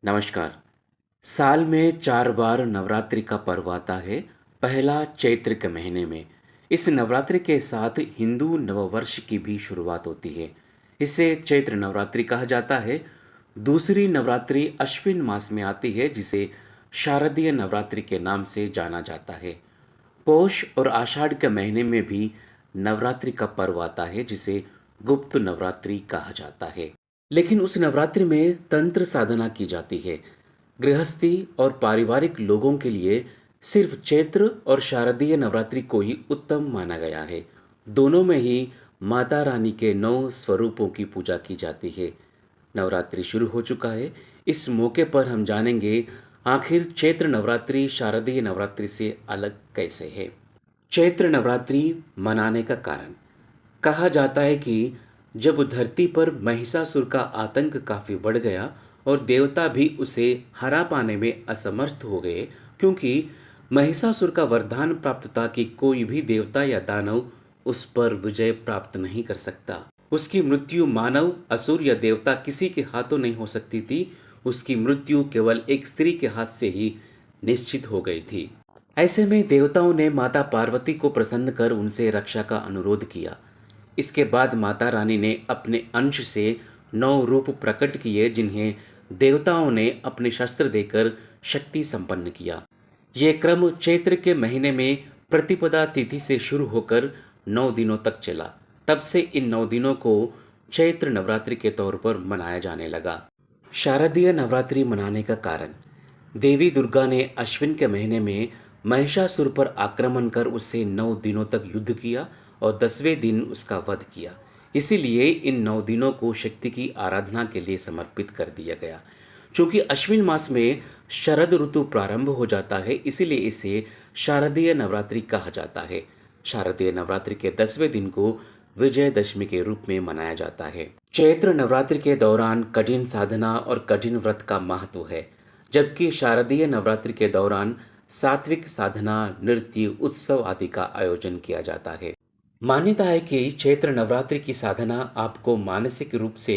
नमस्कार। साल में 4 बार नवरात्रि का पर्व आता है। पहला चैत्र के महीने में। इस नवरात्रि के साथ हिंदू नववर्ष की भी शुरुआत होती है। इसे चैत्र नवरात्रि कहा जाता है। दूसरी नवरात्रि अश्विन मास में आती है, जिसे शारदीय नवरात्रि के नाम से जाना जाता है। पौष और आषाढ़ के महीने में भी नवरात्रि का पर्व आता है, जिसे गुप्त नवरात्रि कहा जाता है। लेकिन उस नवरात्रि में तंत्र साधना की जाती है। गृहस्थी और पारिवारिक लोगों के लिए सिर्फ चैत्र और शारदीय नवरात्रि को ही उत्तम माना गया है। दोनों में ही माता रानी के 9 स्वरूपों की पूजा की जाती है। नवरात्रि शुरू हो चुका है। इस मौके पर हम जानेंगे आखिर चैत्र नवरात्रि शारदीय नवरात्रि से अलग कैसे है। चैत्र नवरात्रि मनाने का कारण। कहा जाता है कि जब धरती पर महिषासुर का आतंक काफी बढ़ गया और देवता भी उसे हरा पाने में असमर्थ हो गए, क्योंकि महिषासुर का वरदान प्राप्त था कि कोई भी देवता या दानव उस पर विजय प्राप्त नहीं कर सकता। उसकी मृत्यु मानव, असुर या देवता किसी के हाथों नहीं हो सकती थी। उसकी मृत्यु केवल एक स्त्री के हाथ से ही निश्चित हो गई थी। ऐसे में देवताओं ने माता पार्वती को प्रसन्न कर उनसे रक्षा का अनुरोध किया। इसके बाद माता रानी ने अपने अंश से 9 रूप प्रकट किए, जिन्हें देवताओं ने अपने शस्त्र देकर शक्ति संपन्न किया। ये क्रम चैत्र के महीने में प्रतिपदा तिथि से शुरू होकर 9 दिनों तक चला। तब से इन 9 दिनों को चैत्र नवरात्रि के तौर पर मनाया जाने लगा। शारदीय नवरात्रि मनाने का कारण। देवी दुर्गा ने अश्विन के महीने में महिषासुर पर आक्रमण कर उससे 9 दिनों तक युद्ध किया और 10वें दिन उसका वध किया। इसीलिए इन 9 दिनों को शक्ति की आराधना के लिए समर्पित कर दिया गया। चूंकि अश्विन मास में शरद ऋतु प्रारंभ हो जाता है, इसीलिए इसे शारदीय नवरात्रि कहा जाता है। शारदीय नवरात्रि के 10वें दिन को विजयदशमी के रूप में मनाया जाता है। चैत्र नवरात्रि के दौरान कठिन साधना और कठिन व्रत का महत्व है, जबकि शारदीय नवरात्रि के दौरान सात्विक साधना, नृत्य, उत्सव आदि का आयोजन किया जाता है। मान्यता है कि चैत्र नवरात्रि की साधना आपको मानसिक रूप से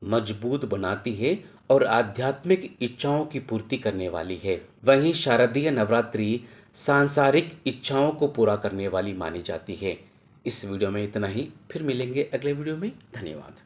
मजबूत बनाती है और आध्यात्मिक इच्छाओं की पूर्ति करने वाली है। वहीं शारदीय नवरात्रि सांसारिक इच्छाओं को पूरा करने वाली मानी जाती है। इस वीडियो में इतना ही। फिर मिलेंगे अगले वीडियो में। धन्यवाद।